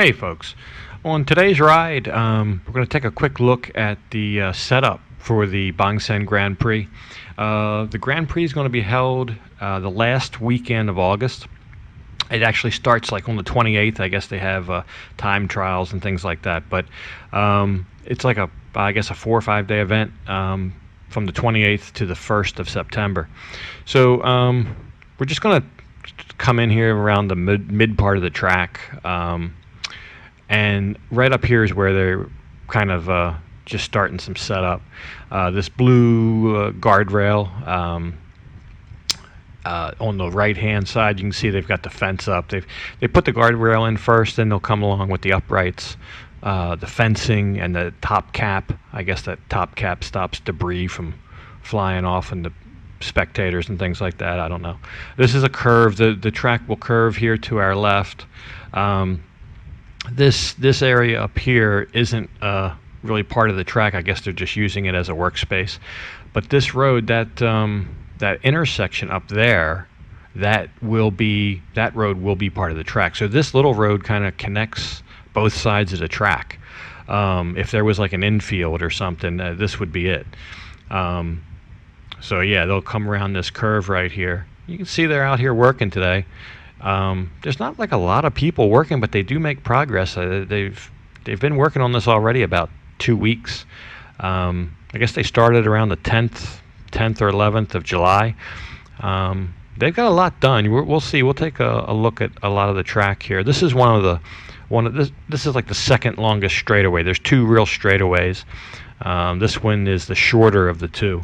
Hey folks, on today's ride we're going to take a quick look at the setup for the Bangsaen Grand Prix. The Grand Prix is going to be held the last weekend of August. It actually starts like on the 28th. I guess they have time trials and things like that, but it's like I guess a 4 or 5 day event from the 28th to the 1st of September. So we're just going to come in here around the mid part of the track. And right up here is where they're kind of just starting some setup. This blue guardrail on the right-hand side, you can see they've got the fence up. They put the guardrail in first, then they'll come along with the uprights, the fencing, and the top cap. I guess that top cap stops debris from flying off and the spectators and things like that. I don't know. This is a curve. The track will curve here to our left. This area up here isn't really part of the track. I guess they're just using it as a workspace. But this road, that intersection up there, that road will be part of the track. So this little road kind of connects both sides of the track. If there was like an infield or something, this would be it. So yeah, they'll come around this curve right here. You can see they're out here working today. There's not like a lot of people working, but they do make progress. They've been working on this already about 2 weeks. I guess they started around the 10th or 11th of July. They've got a lot done. We'll see. We'll take a look at a lot of the track here. This is this is like the second longest straightaway. There's two real straightaways. This one is the shorter of the two.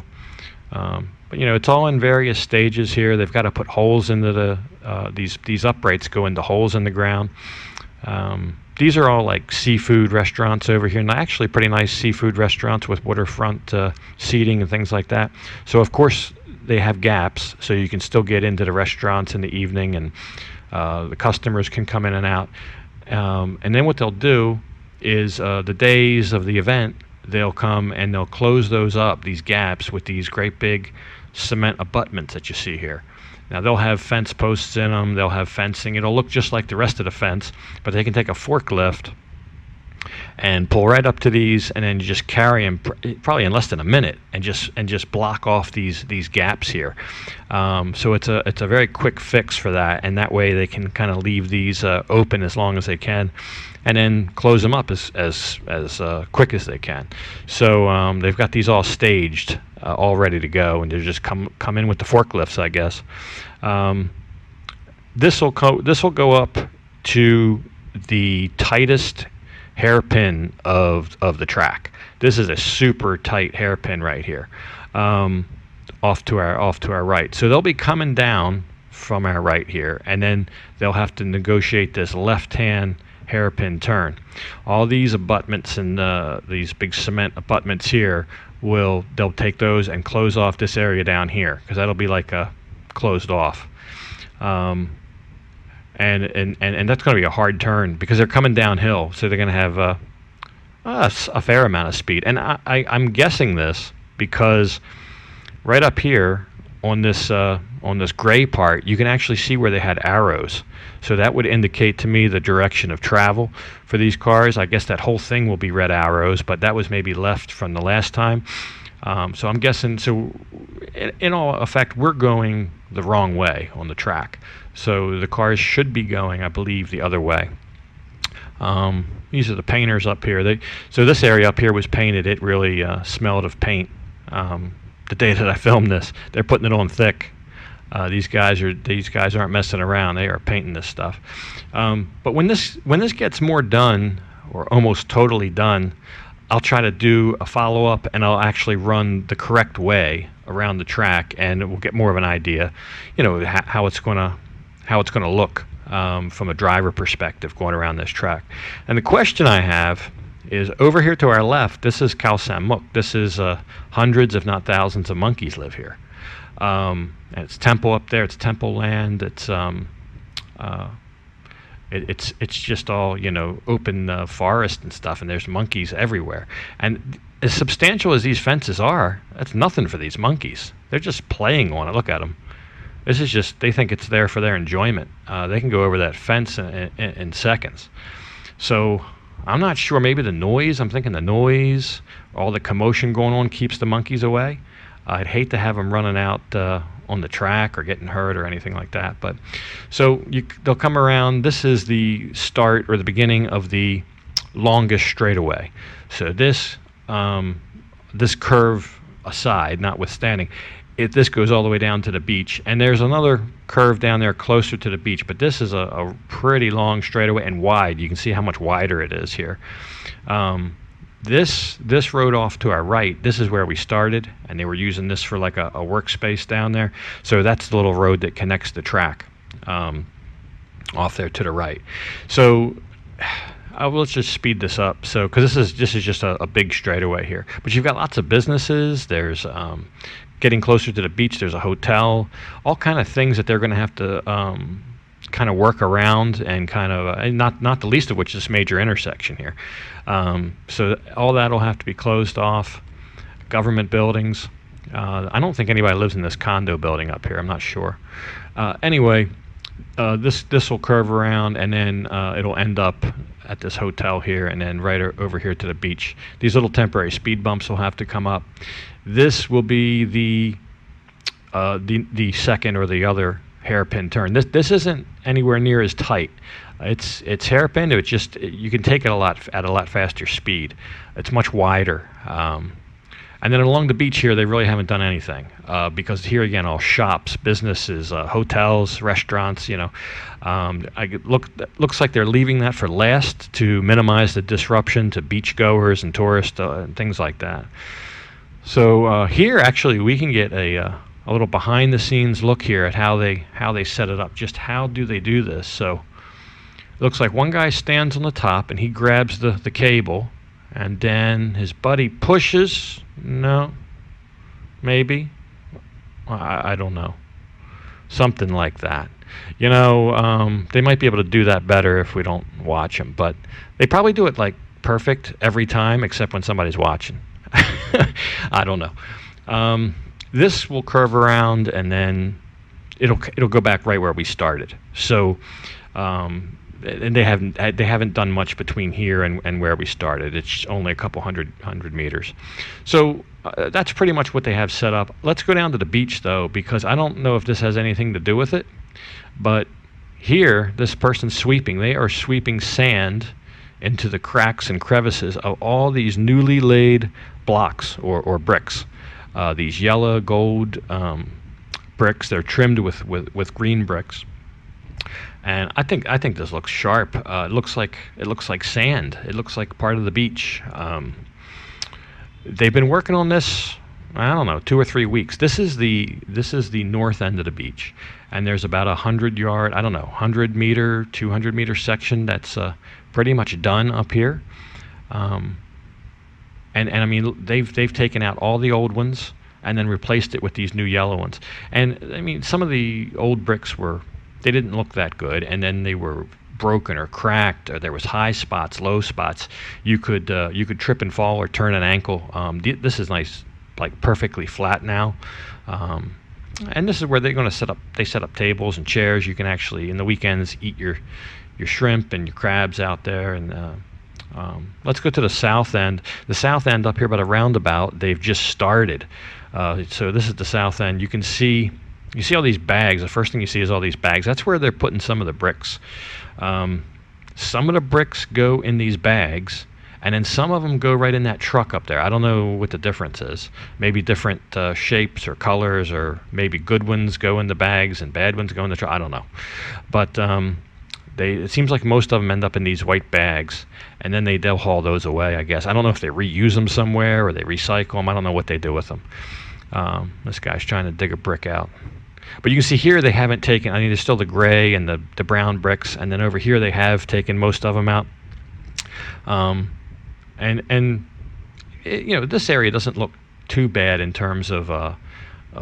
But it's all in various stages here. They've got to put holes into these uprights go into holes in the ground. These are all like seafood restaurants over here, and actually pretty nice seafood restaurants with waterfront seating and things like that. So of course they have gaps, so you can still get into the restaurants in the evening, and the customers can come in and out. And then what they'll do is the days of the event, they'll come and they'll close those up, these gaps, with these great big cement abutments that you see here. Now they'll have fence posts in them, they'll have fencing. It'll look just like the rest of the fence, but they can take a forklift and pull right up to these, and then you just carry them probably in less than a minute, and just block off these gaps here. So it's a very quick fix for that, and that way they can kind of leave these open as long as they can, and then close them up as quick as they can. So they've got these all staged, all ready to go, and they just come in with the forklifts, I guess. This will go up to the tightest hairpin of the track. This is a super tight hairpin right here, off to our right. So they'll be coming down from our right here, and then they'll have to negotiate this left-hand hairpin turn. All these abutments and these big cement abutments here, they'll take those and close off this area down here, because that'll be like a closed off. And that's going to be a hard turn because they're coming downhill, so they're going to have a fair amount of speed. And I'm guessing this because right up here on this gray part, you can actually see where they had arrows. So that would indicate to me the direction of travel for these cars. I guess that whole thing will be red arrows, but that was maybe left from the last time. So I'm guessing, so in all effect, we're going the wrong way on the track. So the cars should be going, I believe, the other way. These are the painters up here. So this area up here was painted. It really smelled of paint the day that I filmed this. They're putting it on thick. These guys aren't messing around. They are painting this stuff. But when this gets more done, or almost totally done, I'll try to do a follow-up, and I'll actually run the correct way around the track, and we'll get more of an idea, how it's going to look from a driver perspective going around this track. And the question I have is, over here to our left, this is Khao San Muk. This is hundreds, if not thousands, of monkeys live here. And it's temple up there. It's temple land. It's just all open forest and stuff, and there's monkeys everywhere. And as substantial as these fences are, that's nothing for these monkeys. They're just playing on it. Look at them. This is just, they think it's there for their enjoyment. They can go over that fence in seconds. So I'm not sure. Maybe the noise. I'm thinking the noise, all the commotion going on, keeps the monkeys away. I'd hate to have them running out on the track or getting hurt or anything like that. But so they'll come around. This is the start or the beginning of the longest straightaway. So this curve aside, notwithstanding, this goes all the way down to the beach, and there's another curve down there closer to the beach, but this is a pretty long straightaway and wide. You can see how much wider it is here. This road off to our right, this is where we started, and they were using this for like a workspace down there. So that's the little road that connects the track off there to the right. So let's just speed this up. So because this is just a big straightaway here, but you've got lots of businesses. There's getting closer to the beach, there's a hotel, all kind of things that they're going to have to kind of work around, and kind of and not the least of which is this major intersection here. So all that will have to be closed off. Government buildings. I don't think anybody lives in this condo building up here. I'm not sure. Anyway, this will curve around, and then it'll end up at this hotel here, and then right over here to the beach. These little temporary speed bumps will have to come up. This will be the second or the other hairpin turn. This isn't anywhere near as tight. It's hairpin. It's just you can take it at a lot faster speed. It's much wider. And then along the beach here, they really haven't done anything because here again, all shops, businesses, hotels, restaurants. Looks like they're leaving that for last to minimize the disruption to beachgoers and tourists and things like that. So here, actually, we can get a little behind-the-scenes look here at how they set it up. Just how do they do this? So it looks like one guy stands on the top and he grabs the cable, and then his buddy pushes. No, maybe. I don't know. Something like that. They might be able to do that better if we don't watch them, but they probably do it like perfect every time except when somebody's watching. I don't know. This will curve around, and then it'll go back right where we started. So, and they haven't done much between here and where we started. It's only a couple hundred meters. So that's pretty much what they have set up. Let's go down to the beach though, because I don't know if this has anything to do with it, but here this person's sweeping. They are sweeping sand into the cracks and crevices of all these newly laid blocks or bricks. These yellow gold bricks. They're trimmed with green bricks, and I think this looks sharp. It looks like sand. It looks like part of the beach. They've been working on this, I don't know, 2 or 3 weeks. This is the north end of the beach, and there's about 100 meter, 200 meter section that's pretty much done up here. And I mean, they've taken out all the old ones and then replaced it with these new yellow ones. And I mean, some of the old bricks they didn't look that good, and then they were broken or cracked, or there was high spots, low spots. You could trip and fall or turn an ankle. This is nice, like perfectly flat now. And this is where they're going to set up. They set up tables and chairs. You can actually, in the weekends, eat your shrimp and your crabs out there. And let's go to the south end. The south end up here by the roundabout, they've just started. So this is the south end. You see all these bags. The first thing you see is all these bags. That's where they're putting some of the bricks. Some of the bricks go in these bags, and then some of them go right in that truck up there. I don't know what the difference is. Maybe different shapes or colors, or maybe good ones go in the bags and bad ones go in the truck. I don't know. But it seems like most of them end up in these white bags, and then they'll haul those away, I guess. I don't know if they reuse them somewhere or they recycle them. I don't know what they do with them. This guy's trying to dig a brick out. But you can see here they haven't taken, I mean, there's still the gray and the brown bricks, and then over here they have taken most of them out. This area doesn't look too bad in terms of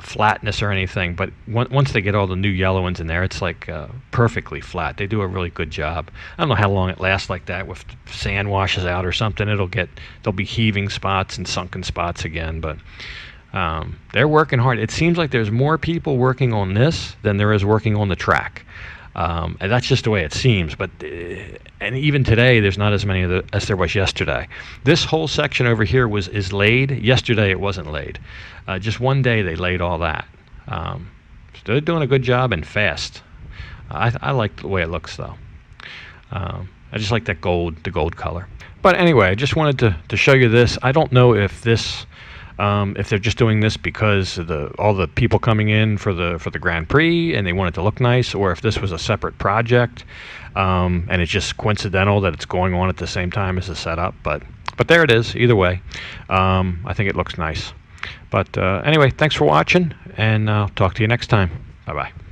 flatness or anything, but once they get all the new yellow ones in there, it's like perfectly flat. They do a really good job. I don't know how long it lasts like that. If sand washes out or something, there'll be heaving spots and sunken spots again, but they're working hard. It seems like there's more people working on this than there is working on the track. And that's just the way it seems. But and even today, there's not as many as there was yesterday. This whole section over here is laid. Yesterday, it wasn't laid. Just one day, they laid all that. So they're doing a good job and fast. I like the way it looks, though. I just like that the gold color. But anyway, I just wanted to show you this. I don't know if this, if they're just doing this because of all the people coming in for the Grand Prix and they want it to look nice, or if this was a separate project, and it's just coincidental that it's going on at the same time as the setup. But there it is. Either way, I think it looks nice. But anyway, thanks for watching, and I'll talk to you next time. Bye bye.